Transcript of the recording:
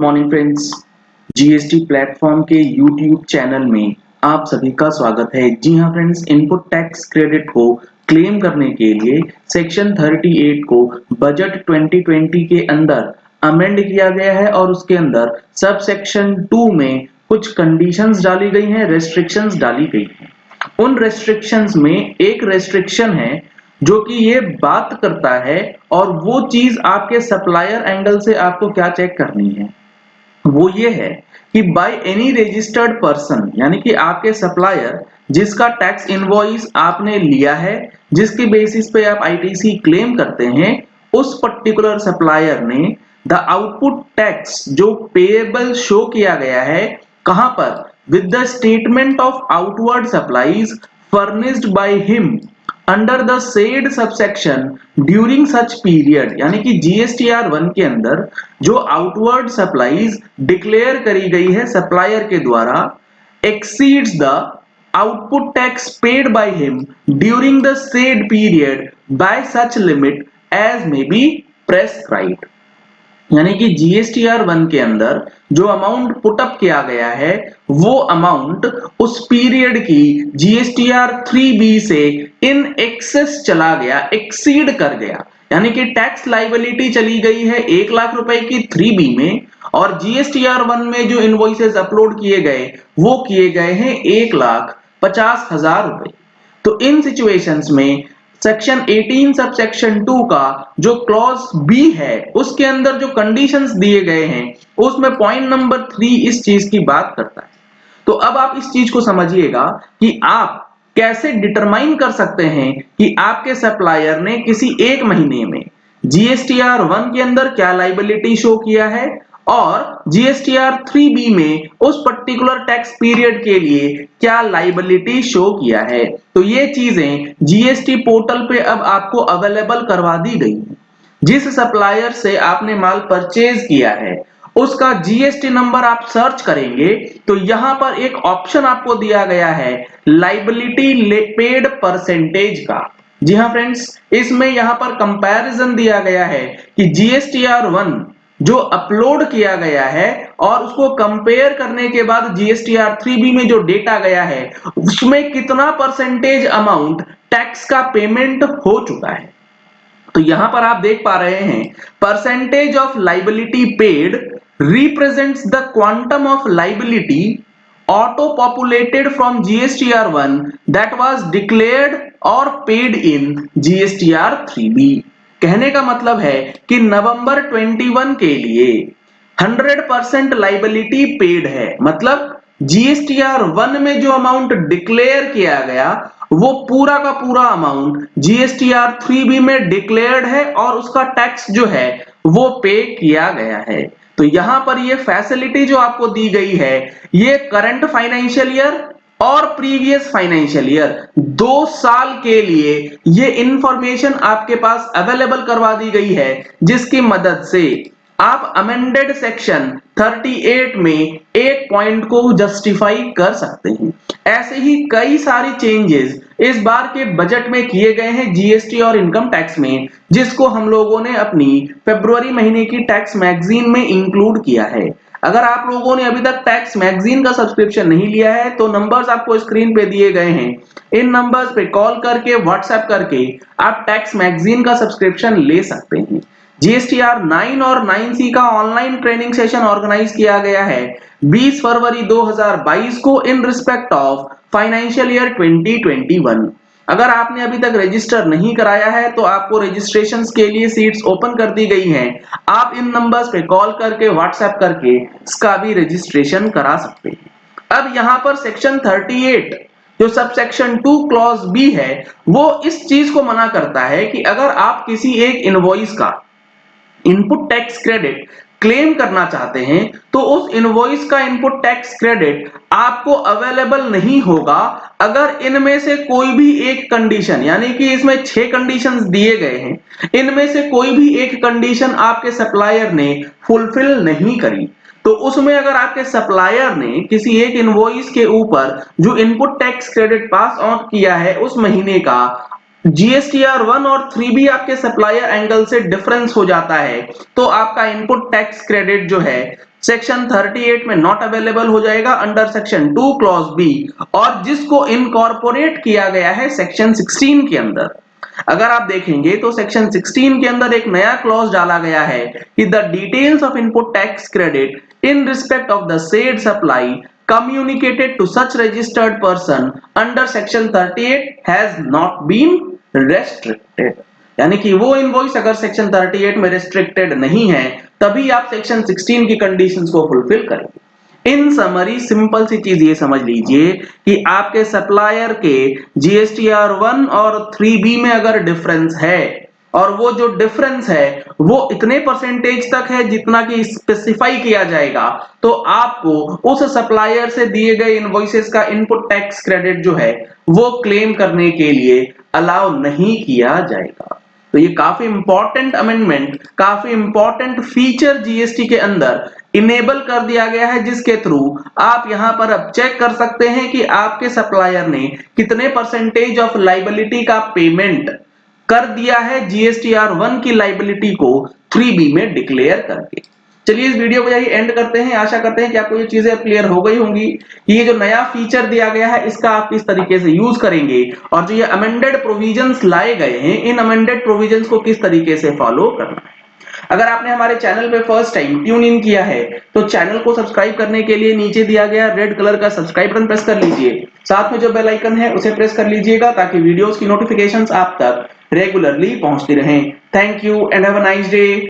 Good morning friends. GST platform के YouTube channel में आप सभी का स्वागत है। जी हाँ फ्रेंड्स, इनपुट टैक्स क्रेडिट को क्लेम करने के लिए सेक्शन 38 को बजट 2020 के अंदर अमेंड किया गया है और उसके अंदर सब सेक्शन 2 में कुछ कंडीशंस डाली गई हैं, रेस्ट्रिक्शंस डाली गई हैं। उन रेस्ट्रिक्शंस में एक रेस्ट्रिक्शन है जो कि ये बात करता है और वो चीज आपके सप्लायर एंगल से आपको क्या चेक करनी है, वो ये है कि बाय एनी रजिस्टर्ड पर्सन, यानी कि आपके सप्लायर जिसका टैक्स इनवॉइस आपने लिया है, जिसके बेसिस पे आप आईटीसी क्लेम करते हैं, उस पर्टिकुलर सप्लायर ने द आउटपुट टैक्स जो पेएबल शो किया गया है, कहां पर, with the statement of outward supplies furnished by him under the said subsection during such period, यानी कि जीएसटीआर 1 के अंदर जो आउटवर्ड सप्लाईज डिक्लेयर करी गई है सप्लायर के द्वारा exceeds the output tax paid by him during the said period by such limit as may be prescribed, यानी कि जीएसटीआर 1 के अंदर जो अमाउंट पुटअप किया गया है वो अमाउंट उस पीरियड की जीएसटीआर 3B से इन एक्सेस चला गया, एक्सीड कर गया, यानी कि टैक्स लायबिलिटी चली गई है 1 लाख रुपए की 3B में और जीएसटीआर 1 में जो इनवॉइसेस अपलोड किए गए वो किए गए हैं 1,50,000 रुपए। तो इन सिचुएशंस में सेक्शन 18 सब सेक्शन 2 का जो क्लॉज बी है उसके अंदर जो कंडीशंस दिए गए हैं उसमें पॉइंट नंबर 3 इस चीज की बात करता है। तो अब आप इस चीज को समझिएगा कि आप कैसे डिटरमाइन कर सकते हैं कि आपके सप्लायर ने किसी एक महीने में जीएसटीआर 1 के अंदर क्या लायबिलिटी शो किया है और जीएसटीआर 3B में उस पर्टिकुलर टैक्स पीरियड के लिए क्या लायबिलिटी शो किया है। तो ये चीजें जीएसटी पोर्टल पे अब आपको अवेलेबल करवा दी गई हैं। जिस सप्लायर से आपने माल परचेज किया है उसका जीएसटी नंबर आप सर्च करेंगे तो यहां पर एक ऑप्शन आपको दिया गया है लायबिलिटी पेड परसेंटेज का। जी हाँ फ्रेंड्स, इसमें यहां पर कंपैरिजन दिया गया है कि जीएसटीआर 1 जो अपलोड किया गया है और उसको कंपेयर करने के बाद जीएसटीआर 3B में जो डेटा गया है उसमें कितना परसेंटेज अमाउंट टैक्स का पेमेंट हो चुका है। तो यहां पर आप देख पा रहे हैं percentage of liability paid represents the quantum of liability auto populated from GSTR 1 that was declared or paid in GSTR 3B। कहने का मतलब है कि नवंबर 21 के लिए 100% लायबिलिटी पेड है, मतलब जीएसटीआर 1 में जो अमाउंट डिक्लेयर किया गया वो पूरा का पूरा अमाउंट जीएसटीआर 3B में डिक्लेयर्ड है और उसका टैक्स जो है वो पे किया गया है। तो यहां पर ये फैसिलिटी जो आपको दी गई है ये करंट फाइनेंशियल ईयर और प्रीवियस फाइनेंशियल ईयर 2 साल के लिए ये इंफॉर्मेशन आपके पास अवेलेबल करवा दी गई है, जिसकी मदद से आप अमेंडेड सेक्शन 38 में एक पॉइंट को जस्टिफाई कर सकते हैं। ऐसे ही कई सारी चेंजेस इस बार के बजट में किए गए हैं जीएसटी और इनकम टैक्स में, जिसको हम लोगों ने अपनी फरवरी महीने की टैक्स मैगजीन में इंक्लूड किया है। अगर आप लोगों ने अभी तक टैक्स मैगजीन का सब्सक्रिप्शन नहीं लिया है तो नंबर्स आपको स्क्रीन पे दिए गए हैं, इन नंबर्स पे कॉल करके व्हाट्सएप करके आप टैक्स मैगजीन का सब्सक्रिप्शन ले सकते हैं। जीएसटीआर 9 और 9C का ऑनलाइन ट्रेनिंग सेशन ऑर्गेनाइज किया गया है 20 फरवरी 2022 को in respect of financial year 2021। अगर आपने अभी तक रजिस्टर नहीं कराया है तो आपको रजिस्ट्रेशंस के लिए सीट्स ओपन कर दी गई हैं। आप इन नंबर्स पे कॉल करके व्हाट्सएप करके इसका भी रजिस्ट्रेशन करा सकते हैं। अब यहां पर सेक्शन 38 जो सब सेक्शन 2 क्लॉज बी है वो इस चीज को मना करता है कि अगर आप किसी एक इनवॉइस का इनपुट टैक्स क्रेडिट क्लेम करना चाहते हैं तो उस इनवॉइस का इनपुट टैक्स क्रेडिट आपको अवेलेबल नहीं होगा अगर इनमें से कोई भी एक कंडीशन, यानी कि इसमें 6 कंडीशंस दिए गए हैं, इनमें से कोई भी एक कंडीशन आपके सप्लायर ने फुलफिल नहीं करी। तो उसमें अगर आपके सप्लायर ने किसी एक इनवॉइस के ऊपर जो input tax credit pass on किया है उस महीने का जीएसटीआर 1 और 3B आपके सप्लायर एंगल से डिफरेंस हो जाता है तो आपका इनपुट टैक्स क्रेडिट जो है सेक्शन 38 में नॉट अवेलेबल हो जाएगा अंडर सेक्शन 2 क्लॉज बी, और जिसको इनकॉर्पोरेट किया गया है सेक्शन 16 के अंदर। अगर आप देखेंगे तो सेक्शन 16 के अंदर एक नया क्लॉज डाला गया है कि the details of input tax credit in respect of the said supply communicated to such registered person under section 38 has not been restricted। यानी कि वो इनवॉइस अगर सेक्शन 38 में रेस्ट्रिक्टेड नहीं है तभी आप सेक्शन 16 की कंडीशंस को फुलफिल करेंगे। इन समरी सिंपल सी चीज ये समझ लीजिए कि आपके सप्लायर के जीएसटीआर 1 और 3B में अगर डिफरेंस है और वो जो डिफरेंस है वो इतने परसेंटेज तक है जितना कि स्पेसिफाई किया जाएगा, तो आपको उस सप्लायर से दिए गए इनवॉइसेस का इनपुट टैक्स क्रेडिट जो है वो क्लेम करने के लिए अलाउ नहीं किया जाएगा। तो ये काफी इंपॉर्टेंट अमेंडमेंट, काफी इंपॉर्टेंट फीचर जीएसटी के अंदर इनेबल कर दिया गया है, जिसके थ्रू आप यहां पर अब चेक कर सकते हैं कि आपके सप्लायर ने कितने परसेंटेज ऑफ लाइबिलिटी का पेमेंट कर दिया है जीएसटीआर 1 की लाइबिलिटी को 3B में डिक्लेयर करके। चलिए इस वीडियो को यही एंड करते हैं। आशा करते हैं कि आपको ये चीजें क्लियर हो गई होंगी कि ये जो नया फीचर दिया गया है इसका आप किस तरीके से यूज करेंगे और जो ये अमेंडेड प्रोविजंस लाए गए हैं इन अमेंडेड प्रोविजंस को किस तरीके से फॉलो करना है। अगर आपने हमारे चैनल पे फर्स्ट टाइम ट्यून इन किया है तो चैनल को सब्सक्राइब करने के लिए नीचे दिया गया रेड कलर का सब्सक्राइब बटन प्रेस कर लीजिए। साथ में जो बेल आइकन है उसे प्रेस कर लीजिएगा ताकि वीडियोस की नोटिफिकेशंस आप तक रेगुलरली पहुंचती रहें। Thank you and have a nice day.